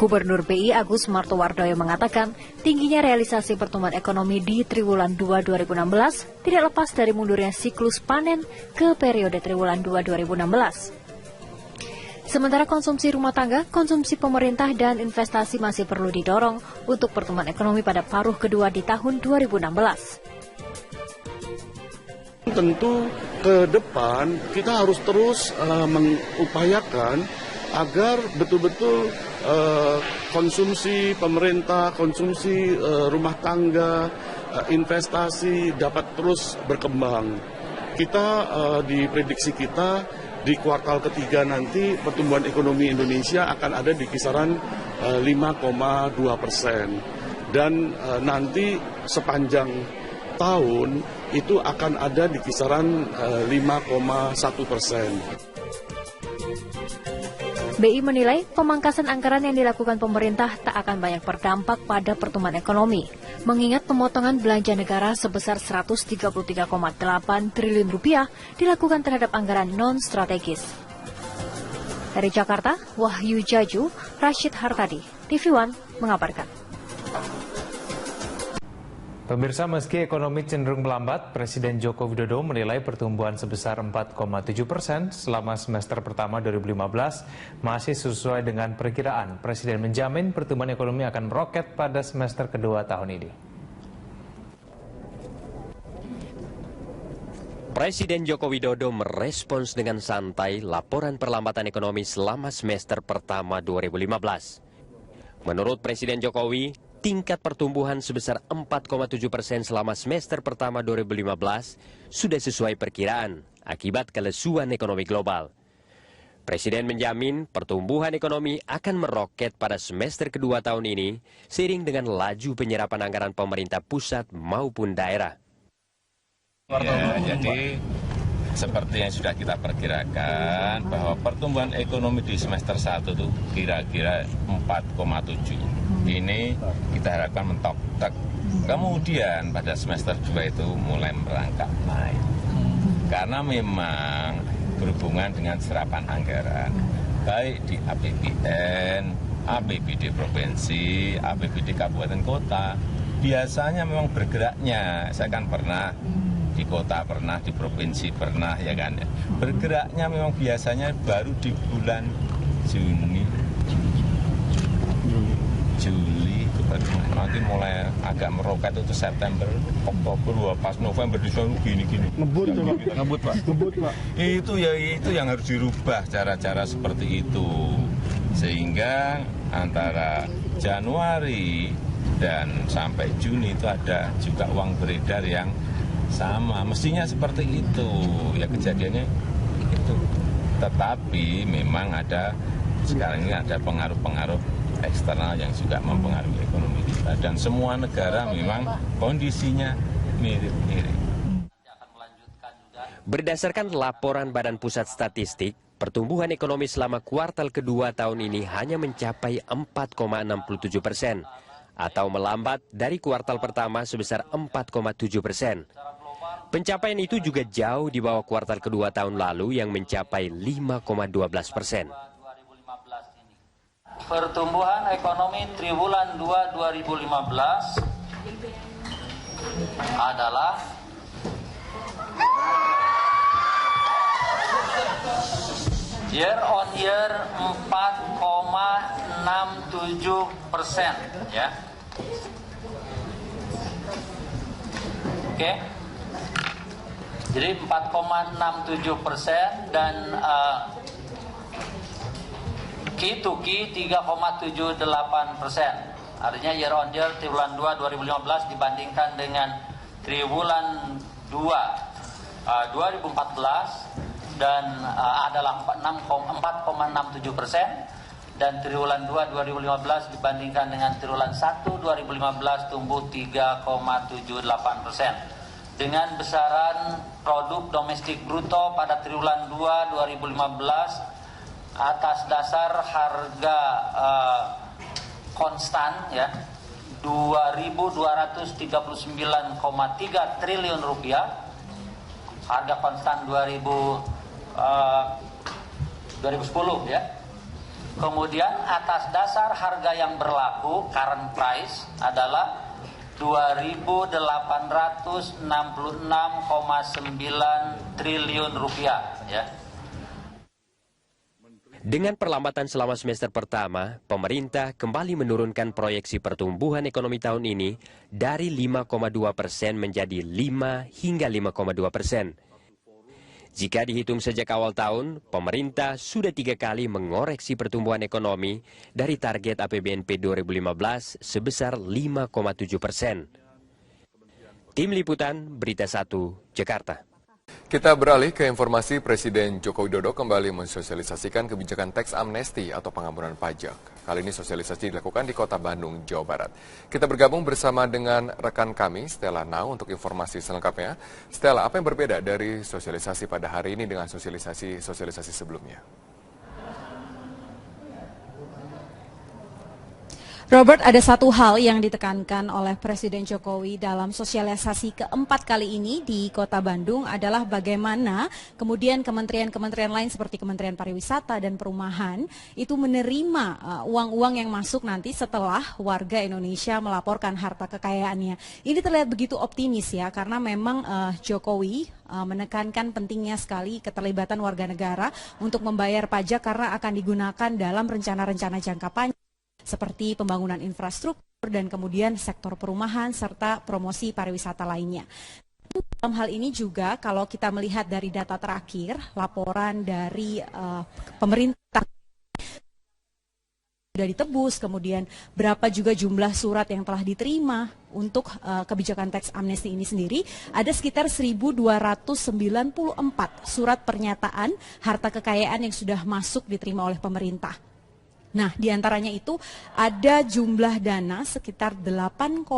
Gubernur BI Agus Martowardoyo mengatakan, tingginya realisasi pertumbuhan ekonomi di triwulan 2 2016 tidak lepas dari mundurnya siklus panen ke periode triwulan 2 2016. Sementara konsumsi rumah tangga, konsumsi pemerintah dan investasi masih perlu didorong untuk pertumbuhan ekonomi pada paruh kedua di tahun 2016. Tentu ke depan kita harus terus mengupayakan agar betul-betul konsumsi pemerintah, konsumsi rumah tangga, investasi dapat terus berkembang. Kita di prediksi kita di kuartal ketiga nanti pertumbuhan ekonomi Indonesia akan ada di kisaran 5,2%. Dan nanti sepanjang tahun itu akan ada di kisaran 5,1%. BI menilai pemangkasan anggaran yang dilakukan pemerintah tak akan banyak berdampak pada pertumbuhan ekonomi, mengingat pemotongan belanja negara sebesar 133,8 triliun rupiah dilakukan terhadap anggaran non-strategis. Dari Jakarta, Wahyu Jaju, Rashid Hartadi, TV One mengabarkan. Pemirsa, meski ekonomi cenderung melambat, Presiden Joko Widodo menilai pertumbuhan sebesar 4,7% selama semester pertama 2015 masih sesuai dengan perkiraan. Presiden menjamin pertumbuhan ekonomi akan meroket pada semester kedua tahun ini. Presiden Joko Widodo merespons dengan santai laporan perlambatan ekonomi selama semester pertama 2015. Menurut Presiden Jokowi, tingkat pertumbuhan sebesar 4,7% selama semester pertama 2015 sudah sesuai perkiraan akibat kelesuan ekonomi global. Presiden menjamin pertumbuhan ekonomi akan meroket pada semester kedua tahun ini seiring dengan laju penyerapan anggaran pemerintah pusat maupun daerah. Ya, jadi seperti yang sudah kita perkirakan bahwa pertumbuhan ekonomi di semester 1 itu kira-kira 4,7. Ini kita harapkan mentok. Kemudian pada semester 2 itu mulai merangkak naik. Karena memang berhubungan dengan serapan anggaran. Baik di APBN, APBD provinsi, APBD kabupaten kota. Biasanya memang bergeraknya, saya kan pernah di kota pernah, di provinsi pernah, ya kan. Bergeraknya memang biasanya baru di bulan Juli itu baru nanti mulai agak meroket itu September, Oktober, pas November di sana gini-gini. Ngebut Pak. Itu yang harus dirubah cara-cara seperti itu. Sehingga antara Januari dan sampai Juni itu ada juga uang beredar yang sama, mestinya seperti itu, ya kejadiannya itu. Tetapi memang ada, sekarang ini ada pengaruh-pengaruh eksternal yang juga mempengaruhi ekonomi kita. Dan semua negara memang kondisinya mirip-mirip. Berdasarkan laporan Badan Pusat Statistik, pertumbuhan ekonomi selama kuartal kedua tahun ini hanya mencapai 4,67%, atau melambat dari kuartal pertama sebesar 4,7%. Pencapaian itu juga jauh di bawah kuartal kedua tahun lalu yang mencapai 5,12%. Pertumbuhan ekonomi triwulan 2 2015 adalah year on year 4,67%, ya. Oke. Jadi 4,67% dan Q2Q 3,78%. Artinya year on year triwulan 2 2015 dibandingkan dengan triwulan 2 2014 dan adalah 4,67%, dan triwulan 2 2015 dibandingkan dengan triwulan 1 2015 tumbuh 3,78%. Dengan besaran produk domestik bruto pada triwulan 2 2015 atas dasar harga konstan, ya, 2.239,3 triliun rupiah, harga konstan 2010, ya, Kemudian atas dasar harga yang berlaku, current price adalah 2.866,9 triliun rupiah, ya. Dengan perlambatan selama semester pertama, pemerintah kembali menurunkan proyeksi pertumbuhan ekonomi tahun ini dari 5,2% menjadi 5 hingga 5,2%. Jika dihitung sejak awal tahun, pemerintah sudah 3 kali mengoreksi pertumbuhan ekonomi dari target APBNP 2015 sebesar 5,7%. Tim Liputan, Berita 1, Jakarta. Kita beralih ke informasi Presiden Joko Widodo kembali mensosialisasikan kebijakan teks amnesti atau pengampunan pajak. Kali ini sosialisasi dilakukan di Kota Bandung, Jawa Barat. Kita bergabung bersama dengan rekan kami, Stella Nau, untuk informasi selengkapnya. Stella, apa yang berbeda dari sosialisasi pada hari ini dengan sosialisasi sebelumnya? Robert, ada satu hal yang ditekankan oleh Presiden Jokowi dalam sosialisasi keempat kali ini di Kota Bandung adalah bagaimana kemudian kementerian-kementerian lain seperti Kementerian Pariwisata dan Perumahan itu menerima uang-uang yang masuk nanti setelah warga Indonesia melaporkan harta kekayaannya. Ini terlihat begitu optimis ya, karena memang Jokowi menekankan pentingnya sekali keterlibatan warga negara untuk membayar pajak karena akan digunakan dalam rencana-rencana jangka panjang, seperti pembangunan infrastruktur dan kemudian sektor perumahan serta promosi pariwisata lainnya. Dalam hal ini juga kalau kita melihat dari data terakhir, laporan dari pemerintah sudah ditebus, kemudian berapa juga jumlah surat yang telah diterima untuk kebijakan teks amnesti ini sendiri, ada sekitar 1.294 surat pernyataan harta kekayaan yang sudah masuk diterima oleh pemerintah. Nah, diantaranya itu ada jumlah dana sekitar 8,9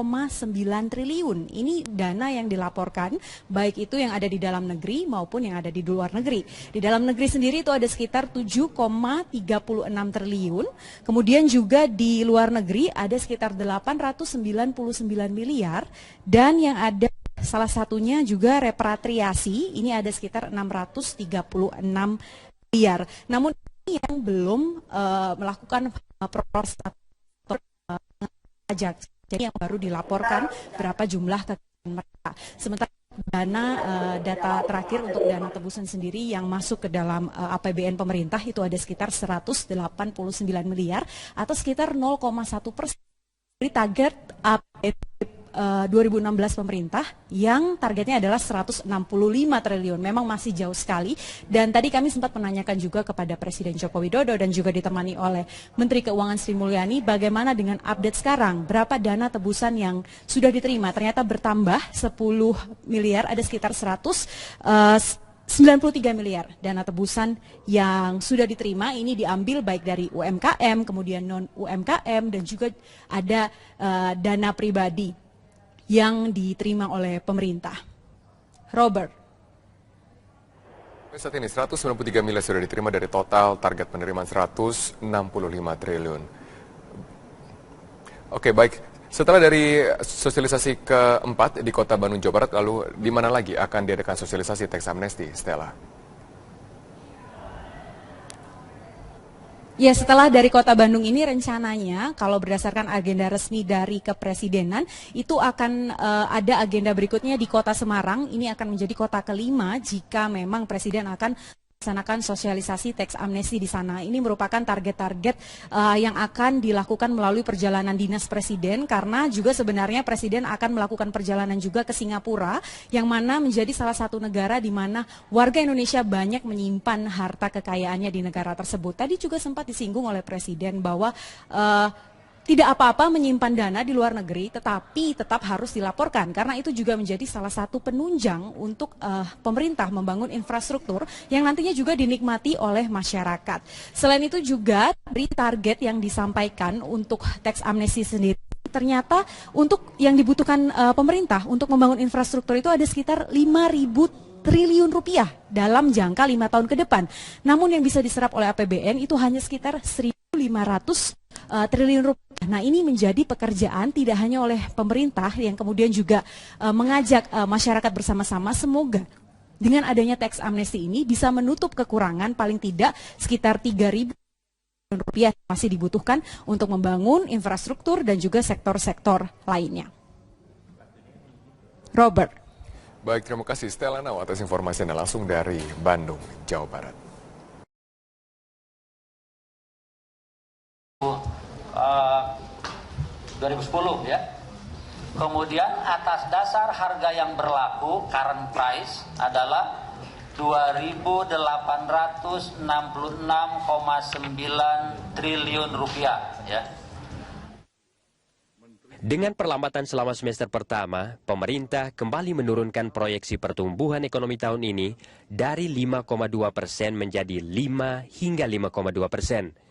triliun. Ini dana yang dilaporkan, baik itu yang ada di dalam negeri maupun yang ada di luar negeri. Di dalam negeri sendiri itu ada sekitar 7,36 triliun. Kemudian juga di luar negeri ada sekitar 899 miliar. Dan yang ada salah satunya juga repatriasi, ini ada sekitar 636 miliar. Namun yang belum melakukan proses pajak, jadi yang baru dilaporkan berapa jumlah kekayaan mereka. Sementara data terakhir untuk dana tebusan sendiri yang masuk ke dalam APBN pemerintah itu ada sekitar 189 miliar atau sekitar 0,1% dari target APBN 2016 pemerintah yang targetnya adalah 165 triliun. Memang masih jauh sekali, dan tadi kami sempat menanyakan juga kepada Presiden Joko Widodo dan juga ditemani oleh Menteri Keuangan Sri Mulyani bagaimana dengan update sekarang, berapa dana tebusan yang sudah diterima. Ternyata bertambah 10 miliar, ada sekitar 93 miliar dana tebusan yang sudah diterima. Ini diambil baik dari UMKM, kemudian non-UMKM, dan juga ada dana pribadi yang diterima oleh pemerintah. Robert. Saat ini 193 miliar sudah diterima dari total target penerimaan 165 triliun. Oke, baik. Setelah dari sosialisasi keempat di Kota Bandung, Jawa Barat, lalu di mana lagi akan diadakan sosialisasi teks amnesti, Stella? Ya, setelah dari Kota Bandung ini rencananya kalau berdasarkan agenda resmi dari Kepresidenan itu akan ada agenda berikutnya di Kota Semarang. Ini akan menjadi kota kelima jika memang Presiden akan melaksanakan sosialisasi teks amnesti di sana. Ini merupakan target-target yang akan dilakukan melalui perjalanan dinas Presiden, karena juga sebenarnya Presiden akan melakukan perjalanan juga ke Singapura, yang mana menjadi salah satu negara di mana warga Indonesia banyak menyimpan harta kekayaannya di negara tersebut. Tadi juga sempat disinggung oleh Presiden bahwa tidak apa-apa menyimpan dana di luar negeri, tetapi tetap harus dilaporkan karena itu juga menjadi salah satu penunjang untuk pemerintah membangun infrastruktur yang nantinya juga dinikmati oleh masyarakat. Selain itu juga dari target yang disampaikan untuk teks amnesti sendiri, ternyata untuk yang dibutuhkan pemerintah untuk membangun infrastruktur itu ada sekitar 5.000 triliun rupiah dalam jangka 5 tahun ke depan. Namun yang bisa diserap oleh APBN itu hanya sekitar 1.500 triliun rupiah. Nah, ini menjadi pekerjaan tidak hanya oleh pemerintah yang kemudian juga mengajak masyarakat bersama-sama. Semoga dengan adanya teks amnesti ini bisa menutup kekurangan paling tidak sekitar 3.000 rupiah masih dibutuhkan untuk membangun infrastruktur dan juga sektor-sektor lainnya. Robert. Baik, terima kasih Stella Nau atas informasinya langsung dari Bandung, Jawa Barat. 2010 ya. Kemudian atas dasar harga yang berlaku current price adalah 2.866,9 triliun rupiah ya. Dengan perlambatan selama semester pertama, pemerintah kembali menurunkan proyeksi pertumbuhan ekonomi tahun ini dari 5,2% menjadi 5 hingga 5,2%.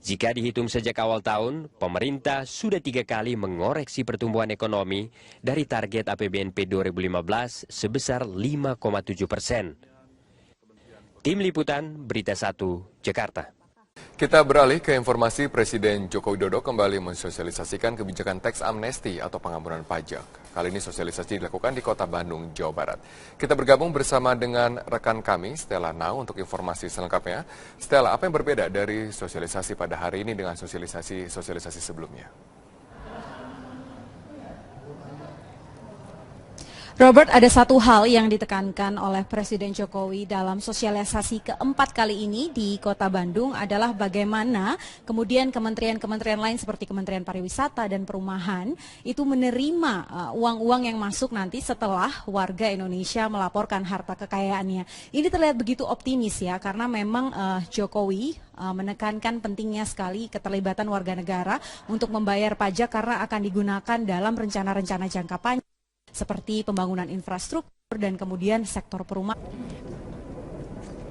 Jika dihitung sejak awal tahun, pemerintah sudah 3 kali mengoreksi pertumbuhan ekonomi dari target APBNP 2015 sebesar 5,7%. Tim Liputan, Berita 1, Jakarta. Kita beralih ke informasi Presiden Joko Widodo kembali mensosialisasikan kebijakan teks amnesti atau pengampunan pajak. Kali ini sosialisasi dilakukan di Kota Bandung, Jawa Barat. Kita bergabung bersama dengan rekan kami, Stella Nau, untuk informasi selengkapnya. Stella, apa yang berbeda dari sosialisasi pada hari ini dengan sosialisasi sebelumnya? Robert, ada satu hal yang ditekankan oleh Presiden Jokowi dalam sosialisasi keempat kali ini di Kota Bandung adalah bagaimana kemudian kementerian-kementerian lain seperti Kementerian Pariwisata dan Perumahan itu menerima uang-uang yang masuk nanti setelah warga Indonesia melaporkan harta kekayaannya. Ini terlihat begitu optimis ya, karena memang Jokowi menekankan pentingnya sekali keterlibatan warga negara untuk membayar pajak karena akan digunakan dalam rencana-rencana jangka panjang, seperti pembangunan infrastruktur dan kemudian sektor perumahan.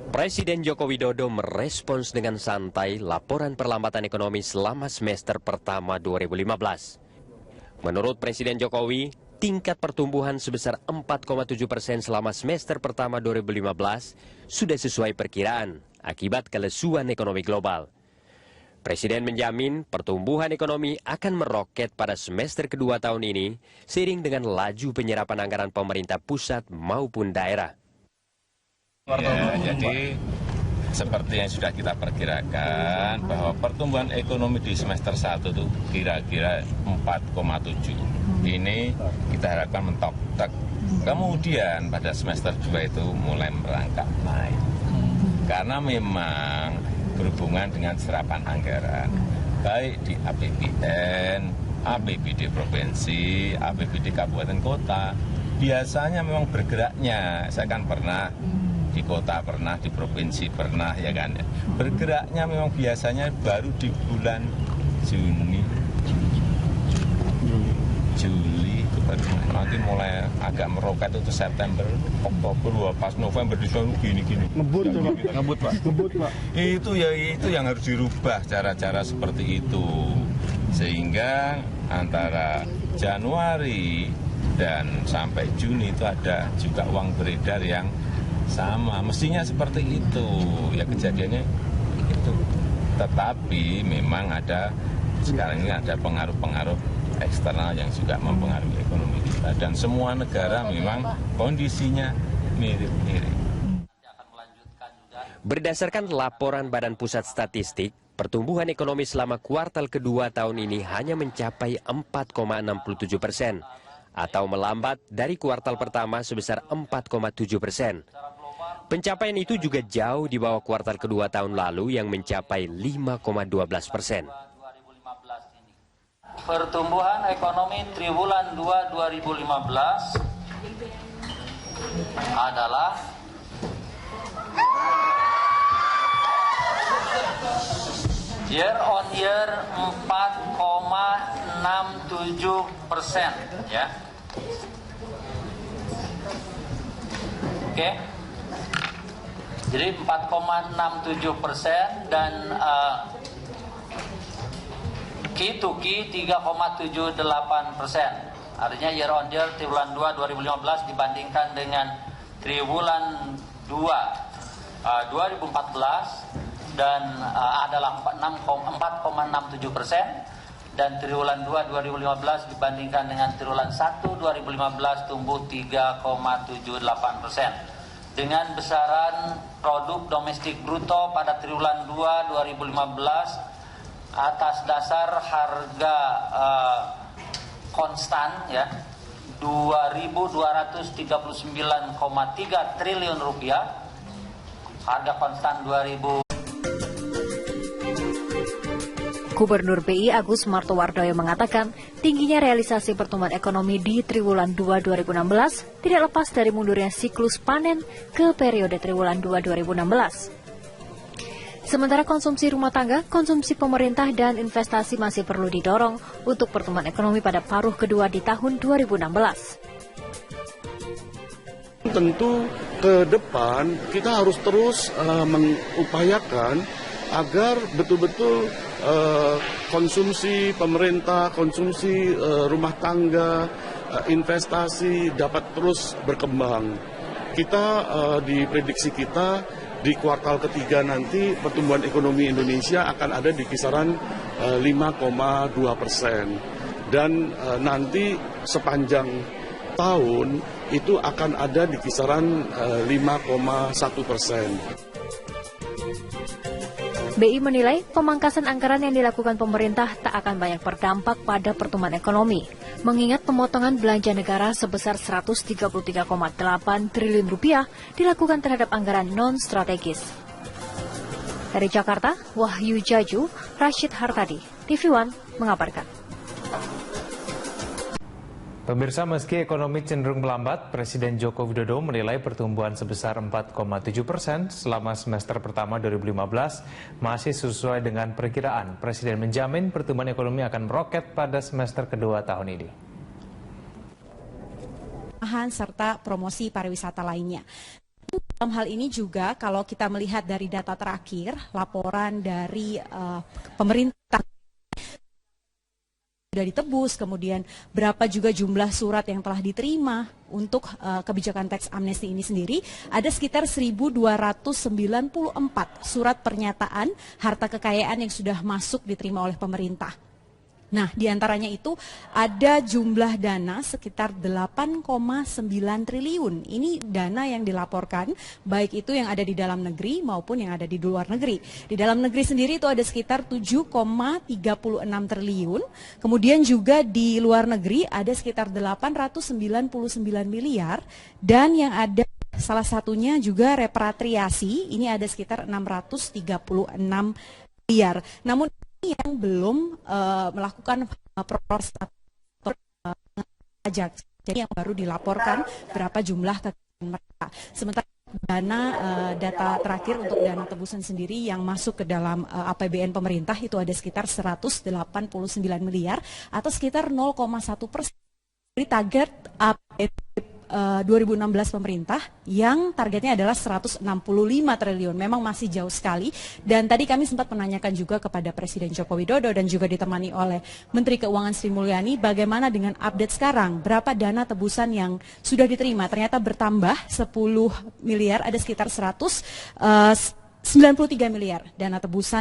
Presiden Joko Widodo merespons dengan santai laporan perlambatan ekonomi selama semester pertama 2015. Menurut Presiden Jokowi, tingkat pertumbuhan sebesar 4,7% selama semester pertama 2015 sudah sesuai perkiraan akibat kelesuan ekonomi global. Presiden menjamin pertumbuhan ekonomi akan meroket pada semester kedua tahun ini seiring dengan laju penyerapan anggaran pemerintah pusat maupun daerah. Ya, jadi seperti yang sudah kita perkirakan bahwa pertumbuhan ekonomi di semester 1 itu kira-kira 4,7. Ini kita harapkan mentok. Kemudian pada semester 2 itu mulai merangkak naik. Karena memang berhubungan dengan serapan anggaran, baik di APBN, APBD provinsi, APBD kabupaten kota. Biasanya memang bergeraknya, saya kan pernah di kota, pernah di provinsi, pernah ya kan. Bergeraknya memang biasanya baru di bulan Juli itu baru nanti mulai agak meroket itu September, Oktober, pas November Desember gini-gini. Ngebut Pak. Itu yang harus dirubah cara-cara seperti itu. Sehingga antara Januari dan sampai Juni itu ada juga uang beredar yang sama. Mestinya seperti itu. Ya kejadiannya itu. Tetapi memang ada sekarang ini ada pengaruh-pengaruh eksternal yang juga mempengaruhi ekonomi kita, dan semua negara memang kondisinya mirip-mirip. Berdasarkan laporan Badan Pusat Statistik, pertumbuhan ekonomi selama kuartal kedua tahun ini hanya mencapai 4,67%, atau melambat dari kuartal pertama sebesar 4,7%. Pencapaian itu juga jauh di bawah kuartal kedua tahun lalu yang mencapai 5,12%. Pertumbuhan ekonomi triwulan 2 2015 adalah year on year 4,67% ya. Oke. Jadi 4,67% dan Q2Q 3,78%. Artinya year on year triwulan 2 2015 dibandingkan dengan triwulan 2 2014 dan adalah 4,67%, dan triwulan 2 2015 dibandingkan dengan triwulan 1 2015 tumbuh 3,78%. dengan besaran produk domestik bruto pada triwulan 2 2015 atas dasar harga konstan ya 2.239,3 triliun rupiah, harga konstan 2000. Gubernur BI Agus Martowardoyo mengatakan tingginya realisasi pertumbuhan ekonomi di triwulan 2 2016 tidak lepas dari mundurnya siklus panen ke periode triwulan 2 2016. Sementara konsumsi rumah tangga, konsumsi pemerintah dan investasi masih perlu didorong untuk pertumbuhan ekonomi pada paruh kedua di tahun 2016. Tentu ke depan kita harus terus mengupayakan agar betul-betul konsumsi pemerintah, konsumsi rumah tangga, investasi dapat terus berkembang. Kita di prediksi kita di kuartal ketiga nanti pertumbuhan ekonomi Indonesia akan ada di kisaran 5,2%. Dan nanti sepanjang tahun itu akan ada di kisaran 5,1%. BI menilai pemangkasan anggaran yang dilakukan pemerintah tak akan banyak berdampak pada pertumbuhan ekonomi, mengingat pemotongan belanja negara sebesar 133,8 triliun rupiah dilakukan terhadap anggaran non-strategis. Dari Jakarta, Wahyu Jaju, Rashid Hartadi, TV One mengabarkan. Pemirsa, meski ekonomi cenderung melambat, Presiden Joko Widodo menilai pertumbuhan sebesar 4,7% selama semester pertama 2015 masih sesuai dengan perkiraan. Presiden menjamin pertumbuhan ekonomi akan meroket pada semester kedua tahun ini. Serta promosi pariwisata lainnya. Dalam hal ini juga kalau kita melihat dari data terakhir, laporan dari pemerintah sudah ditebus, kemudian berapa juga jumlah surat yang telah diterima untuk kebijakan teks amnesti ini sendiri, ada sekitar 1.294 surat pernyataan harta kekayaan yang sudah masuk diterima oleh pemerintah. Nah, diantaranya itu ada jumlah dana sekitar 8,9 triliun. Ini dana yang dilaporkan, baik itu yang ada di dalam negeri maupun yang ada di luar negeri. Di dalam negeri sendiri itu ada sekitar 7,36 triliun. Kemudian juga di luar negeri ada sekitar 899 miliar. Dan yang ada salah satunya juga repatriasi, ini ada sekitar 636 miliar. Namun yang belum melakukan proses pajak, jadi yang baru dilaporkan berapa jumlah kekayaan mereka. Sementara data terakhir untuk dana tebusan sendiri yang masuk ke dalam APBN pemerintah itu ada sekitar 189 miliar atau sekitar 0,1%. Dari target APBN 2016 pemerintah yang targetnya adalah 165 triliun. Memang masih jauh sekali, dan tadi kami sempat menanyakan juga kepada Presiden Joko Widodo dan juga ditemani oleh Menteri Keuangan Sri Mulyani bagaimana dengan update sekarang, berapa dana tebusan yang sudah diterima. Ternyata bertambah 10 miliar, ada sekitar 193 miliar dana tebusan